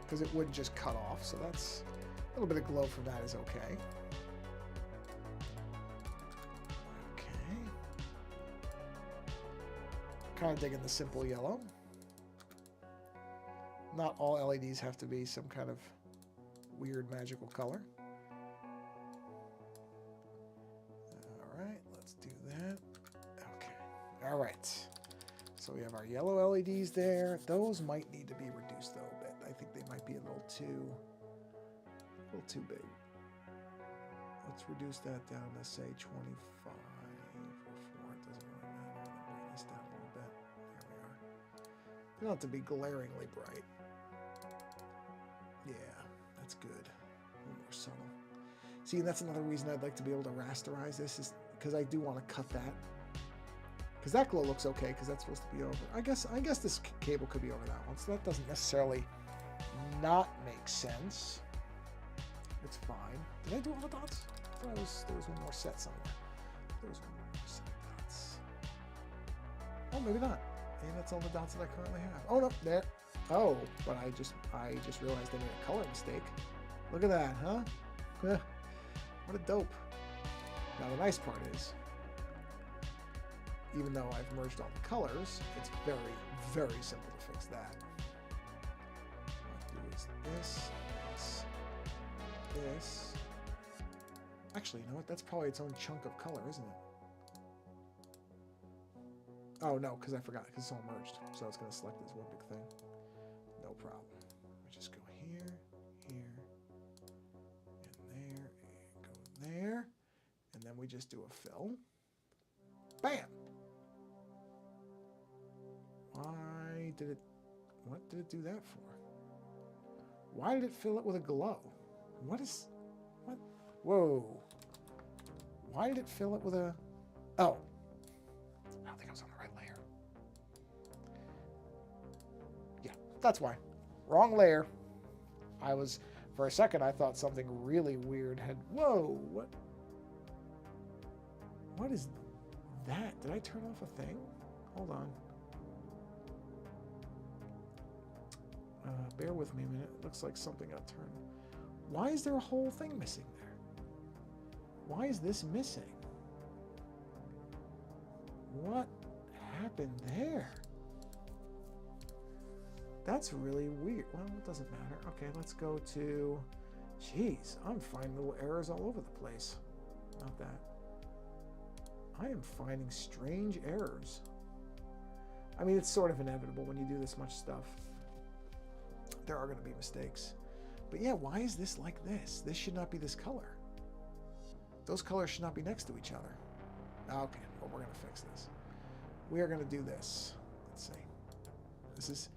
Because it would just cut off, so that's a little bit of glow from that is okay. Okay. Kind of digging the simple yellow. Not all LEDs have to be some kind of weird magical color. All right, let's do that. Okay. All right. So we have our yellow LEDs there. Those might need to be reduced though a bit. I think they might be a little too big. Let's reduce that down to say 25 or 4. It doesn't really matter. Bring this down a little bit. There we are. They don't have to be glaringly bright. Yeah, that's good. A little more subtle. See, that's another reason I'd like to be able to rasterize this is because I do want to cut that. Because that glow looks okay, because that's supposed to be over. I guess this cable could be over that one, so that doesn't necessarily not make sense. It's fine. Did I do all the dots? I thought there was one more set somewhere. There was one more set of dots. Oh, maybe not. Maybe that's all the dots that I currently have. Oh no, there. Oh, but I just realized I made a color mistake. Look at that, huh? What a dope. Now the nice part is, even though I've merged all the colors, it's very, very simple to fix that. What I'll do is this. Actually, you know what? That's probably its own chunk of color, isn't it? Oh, no, because I forgot, because it's all merged. So it's going to select this one big thing. No problem. We just go here, and go there. And then we just do a fill. Bam! What did it do that for? Why did it fill it with a glow? What? Whoa. Why did it fill it with a, oh. I don't think I was on the right layer. Yeah, that's why. Wrong layer. For a second, I thought something really weird had, whoa, what? What is that? Did I turn off a thing? Hold on. Bear with me a minute. It looks like something got turned. Why is there a whole thing missing there? Why is this missing? What happened there? That's really weird. Well, it doesn't matter. Okay, let's go to... Jeez, I'm finding little errors all over the place. Not that. I am finding strange errors. I mean, it's sort of inevitable when you do this much stuff. There are going to be mistakes. But yeah, why is this like this? This should not be this color. those colors should not be next to each other. Okay, well, we're going to fix this. We are going to do this. Let's see. This is,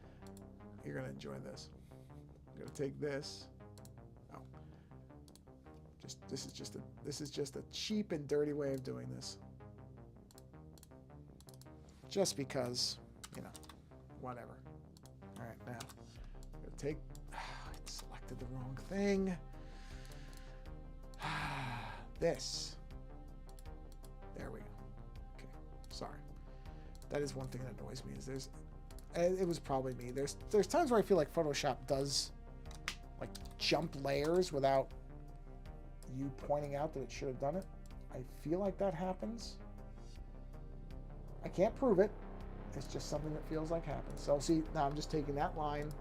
you're going to enjoy this. I'm going to take this. Oh. This is just a cheap and dirty way of doing this. Just because, you know, whatever. All right, now, I'm going to take, I selected the wrong thing. This. There we go. Okay, sorry. That is one thing that annoys me, is it was probably me. There's times where I feel like Photoshop does like jump layers without you pointing out that it should have done it. I feel like that happens. I can't prove it. It's just something that feels like happens. So see, now I'm just taking that line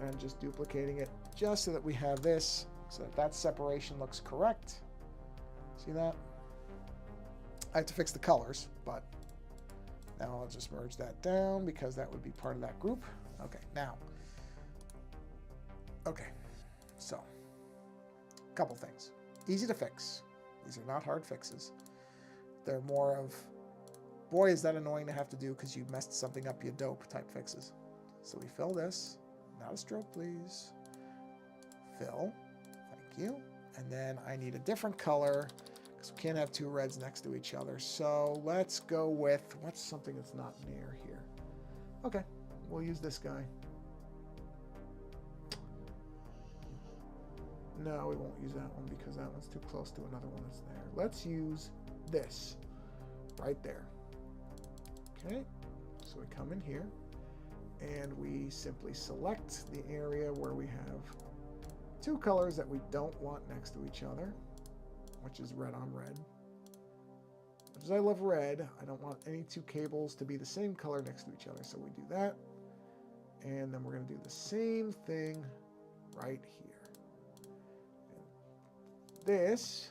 and I'm just duplicating it just so that we have this, so that separation looks correct. See that? I have to fix the colors, but now I'll just merge that down because that would be part of that group. Okay, now. Okay, so a couple things. Easy to fix. These are not hard fixes. They're more of, boy, is that annoying to have to do because you messed something up, you dope type fixes. So we fill this. Not a stroke, please. Fill. Thank you. And then I need a different color because we can't have two reds next to each other. So let's go with, what's something that's not near here? Okay, we'll use this guy. No, we won't use that one because that one's too close to another one that's there. Let's use this right there. Okay, so we come in here and we simply select the area where we have two colors that we don't want next to each other, which is red on red. Much as I love red, I don't want any two cables to be the same color next to each other, so we do that. And then we're going to do the same thing right here. And this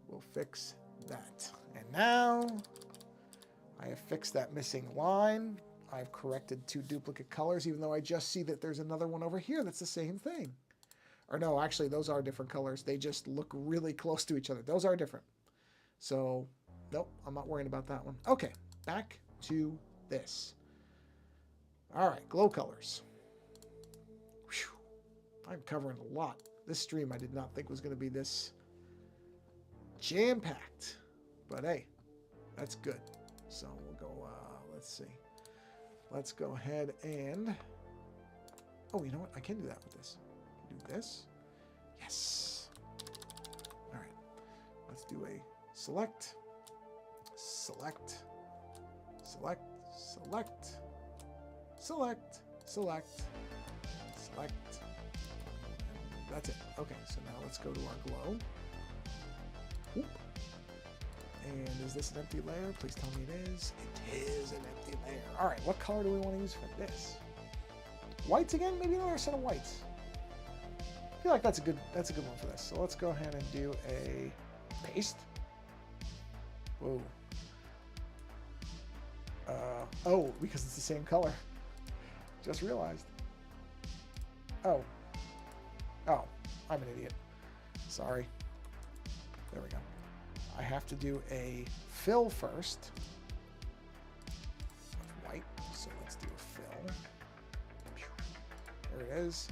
will fix that. And now I have fixed that missing line. I've corrected two duplicate colors, even though I just see that there's another one over here that's the same thing. Or no, actually, those are different colors. They just look really close to each other. Those are different. So, nope, I'm not worrying about that one. Okay, back to this. All right, glow colors. Whew, I'm covering a lot. This stream I did not think was going to be this jam-packed. But hey, that's good. So we'll go, let's see. Let's go ahead and, oh, you know what? I can do that with this. Do this. Yes. All right. Let's do a select, select, select, select, select, select, select. That's it. Okay, so now let's go to our glow. Whoop. And is this an empty layer? Please tell me it is. It is an empty layer. All right, what color do we want to use for this? Whites again? Maybe another set of whites. I feel like that's a good one for this. So let's go ahead and do a paste. Whoa. Oh, because it's the same color. Just realized. Oh. Oh, I'm an idiot. Sorry. There we go. I have to do a fill first with white. So let's do a fill. There it is.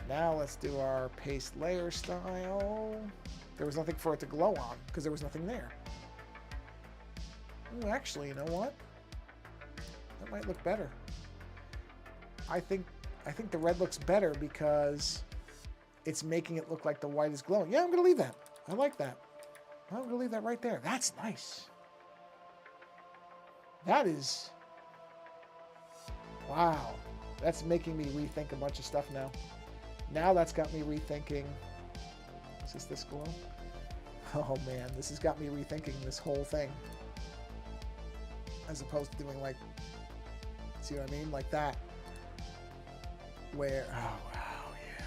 Now let's do our paste layer style. There was nothing for it to glow on because there was nothing there. Ooh, actually, you know what? That might look better. I think the red looks better because it's making it look like the white is glowing. Yeah, I'm gonna leave that. I like that. I'm gonna leave that right there. That's nice. That is, wow. That's making me rethink a bunch of stuff now. Now that's got me rethinking. Is this glow? Oh man, this has got me rethinking this whole thing. As opposed to doing like, see what I mean? Like that. Where, oh wow, yeah.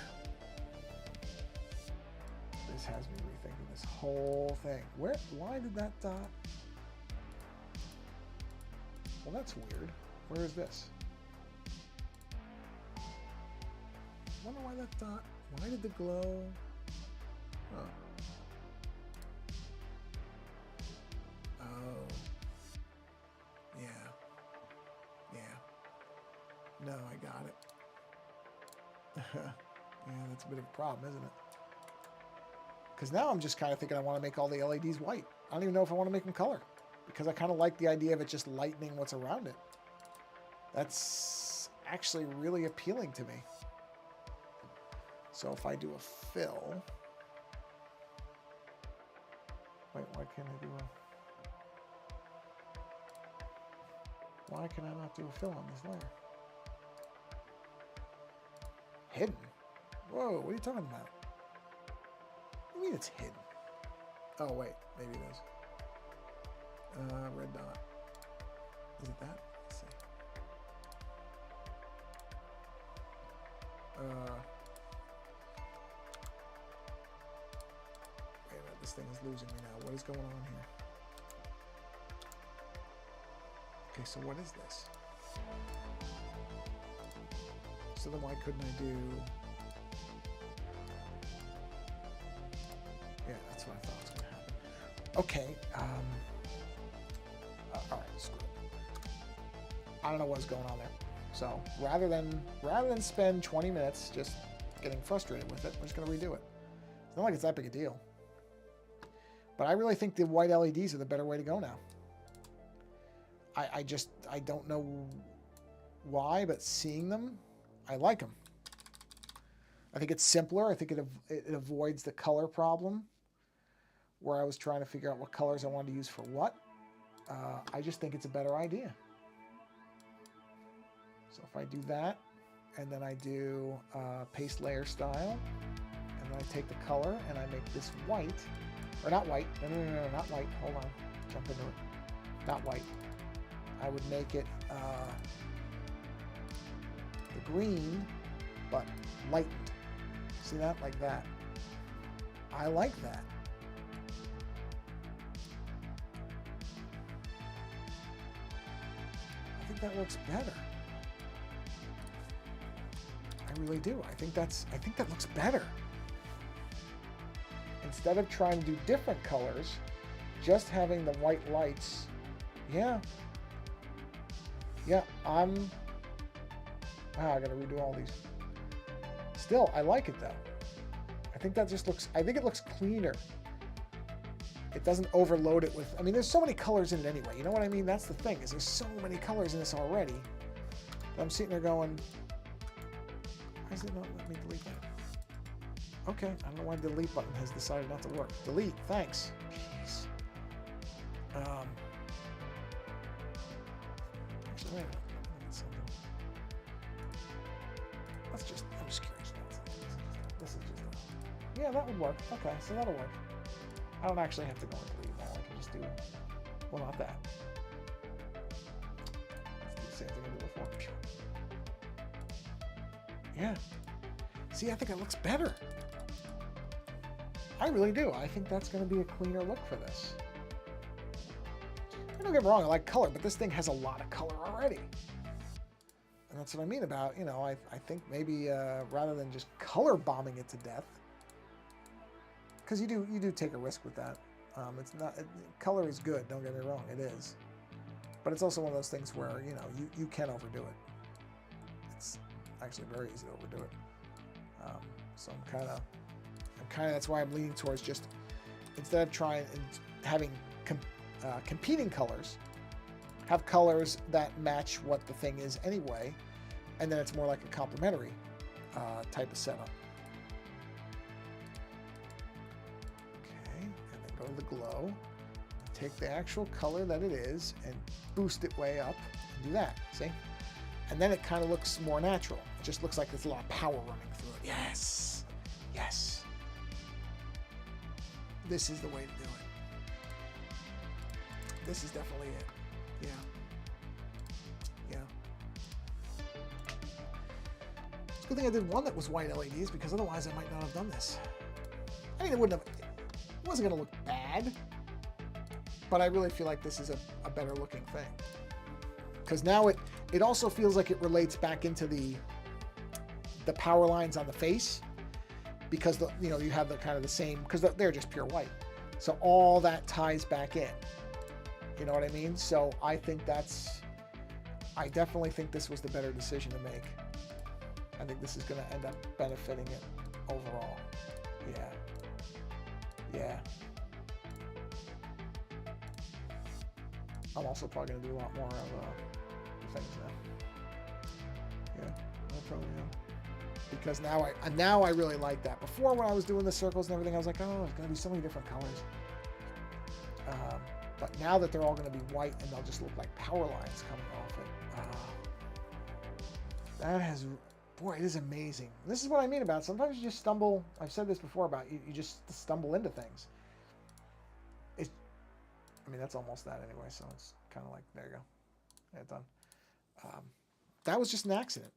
This has me rethinking this whole thing. Why did that dot? Well, that's weird. Where is this? I wonder why that dot, why did the glow? Huh. Oh. Yeah. Yeah. No, I got it. Yeah, that's a bit of a problem, isn't it? Because now I'm just kind of thinking I want to make all the LEDs white. I don't even know if I want to make them color. Because I kind of like the idea of it just lightening what's around it. That's actually really appealing to me. So if I do a fill... Wait, why can't I do a... Why can I not do a fill on this layer? Hidden? Whoa, what are you talking about? What do you mean it's hidden? Oh, wait, maybe it is. Red dot. Is it that? Let's see. Wait a minute, this thing is losing me now. What is going on here? Okay, so what is this? So then why couldn't I do... Yeah, that's what I thought was going to happen. Okay, all right, screw it. I don't know what's going on there. So rather than spend 20 minutes just getting frustrated with it, we're just going to redo it. It's not like it's that big a deal. But I really think the white LEDs are the better way to go now. I don't know why, but seeing them, I like them. I think it's simpler. I think it avoids the color problem where I was trying to figure out what colors I wanted to use for what. I just think it's a better idea. So if I do that, and then I do paste layer style, and then I take the color and I make this white, or not white, no, not white, hold on, jump into it, not white. I would make it the green, but lightened. See that? Like that. I like that. I think that works better. I really do. I think that looks better. Instead of trying to do different colors, just having the white lights. Yeah. Yeah, I gotta redo all these. Still, I like it though. I think it looks cleaner. It doesn't overload it with, I mean, there's so many colors in it anyway. You know what I mean? That's the thing, is there's so many colors in this already. I'm sitting there going, why does it not let me delete that? Okay, I don't know why the delete button has decided not to work. Delete, thanks. Jeez. Actually, wait a minute. I'm just curious. This is just, yeah, that would work. Okay, so that'll work. I don't actually have to go and delete that. I can just do, well, not that. Let's do the same thing I did before. Yeah. See, I think it looks better. I really do. I think that's going to be a cleaner look for this. Don't get me wrong, I like color, but this thing has a lot of color already. And that's what I mean about, you know, I think maybe rather than just color bombing it to death, because you do take a risk with that. It's not, color is good, don't get me wrong, it is. But it's also one of those things where, you know, you can overdo it. It's actually very easy to overdo it. So I'm kind of, that's why I'm leaning towards just, instead of trying and having competing colors, have colors that match what the thing is anyway, and then it's more like a complementary type of setup. Okay, and then go to the glow, take the actual color that it is and boost it way up, and do that, see? And then it kind of looks more natural. It just looks like there's a lot of power running through it. Yes, yes. This is the way to do it. This is definitely it. Yeah. Yeah. It's a good thing I did one that was white LEDs, because otherwise I might not have done this. I mean, it wasn't going to look bad, but I really feel like this is a better looking thing. Because now it also feels like it relates back into the power lines on the face, because you have the kind of the same, because they're just pure white. So all that ties back in. You know what I mean? So I definitely think this was the better decision to make. I think this is going to end up benefiting it overall. Yeah. I'm also probably going to do a lot more of things now. Yeah, I probably am. Because now I really like that. Before, when I was doing the circles and everything, I was like, oh, it's going to be so many different colors. But now that they're all going to be white and they'll just look like power lines coming off it, boy, it is amazing. This is what I mean about it. Sometimes you just stumble. I've said this before about you just stumble into things. I mean, that's almost that anyway, so it's kind of like, there you go. Yeah, done. That was just an accident.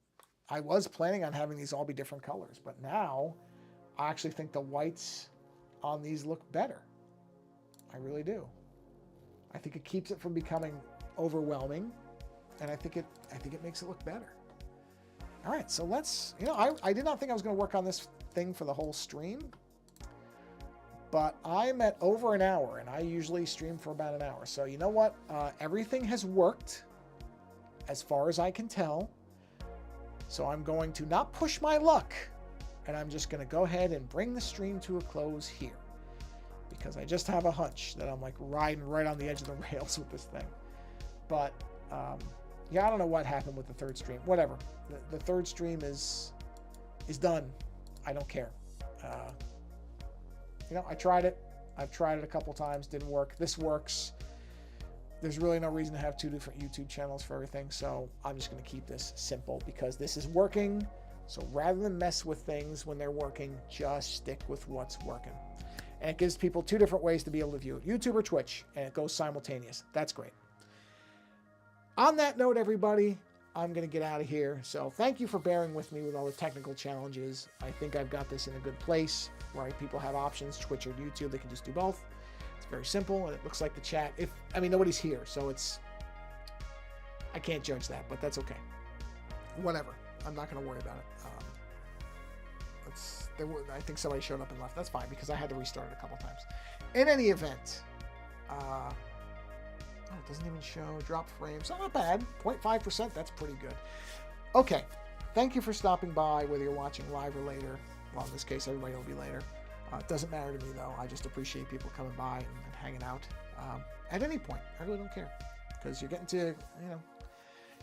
I was planning on having these all be different colors, but now I actually think the whites on these look better. I really do. I think it keeps it from becoming overwhelming, and I think it makes it look better. All right, so let's, I did not think I was going to work on this thing for the whole stream, but I'm at over an hour, and I usually stream for about an hour. So you know what? Everything has worked as far as I can tell. So I'm going to not push my luck, and I'm just going to go ahead and bring the stream to a close here, because I just have a hunch that I'm like riding right on the edge of the rails with this thing. But yeah, I don't know what happened with the third stream. Whatever. The third stream is done. I don't care. I tried it. I've tried it a couple times. Didn't work. This works. There's really no reason to have two different YouTube channels for everything. So I'm just going to keep this simple because this is working. So rather than mess with things when they're working, just stick with what's working. And it gives people two different ways to be able to view it, YouTube or Twitch, and it goes simultaneous. That's great. On that note, everybody, I'm going to get out of here. So thank you for bearing with me with all the technical challenges. I think I've got this in a good place where people have options, Twitch or YouTube. They can just do both. It's very simple, and it looks like the chat. Nobody's here, so I can't judge that, but that's okay. Whatever. I'm not going to worry about it. I think somebody showed up and left. That's fine, because I had to restart it a couple times. In any event, it doesn't even show drop frames. Not bad. 0.5%. That's pretty good. Okay. Thank you for stopping by, whether you're watching live or later. Well, in this case, everybody will be later. It doesn't matter to me, though. I just appreciate people coming by and hanging out at any point. I really don't care, because you're getting to,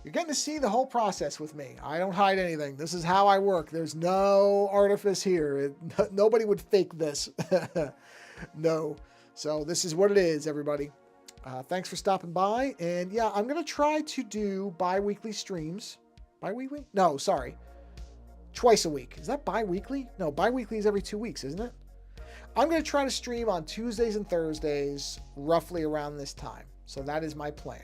you're getting to see the whole process with me. I don't hide anything. This is how I work. There's no artifice here. Nobody would fake this. No. So this is what it is, everybody. Thanks for stopping by. And yeah, I'm going to try to do bi-weekly streams. Bi-weekly? No, sorry. Twice a week. Is that bi-weekly? No, bi-weekly is every 2 weeks, isn't it? I'm going to try to stream on Tuesdays and Thursdays roughly around this time. So that is my plan,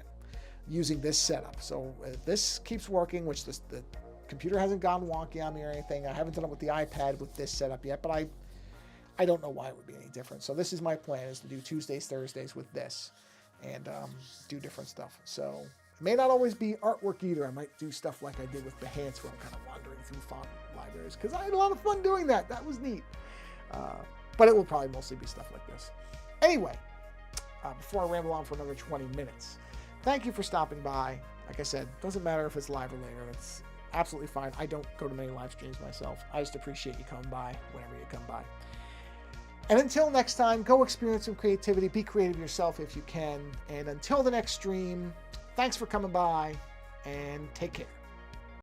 using this setup. So if this keeps working, which the computer hasn't gone wonky on me or anything. I haven't done it with the iPad with this setup yet, but I don't know why it would be any different. So this is my plan, is to do Tuesdays, Thursdays with this and do different stuff. So it may not always be artwork either. I might do stuff like I did with Behance, where I'm kind of wandering through font libraries, because I had a lot of fun doing that. That was neat. But it will probably mostly be stuff like this. Anyway, before I ramble on for another 20 minutes, thank you for stopping by. Like I said, doesn't matter if it's live or later. It's absolutely fine. I don't go to many live streams myself. I just appreciate you coming by whenever you come by. And until next time, go experience some creativity. Be creative yourself if you can. And until the next stream, thanks for coming by, and take care.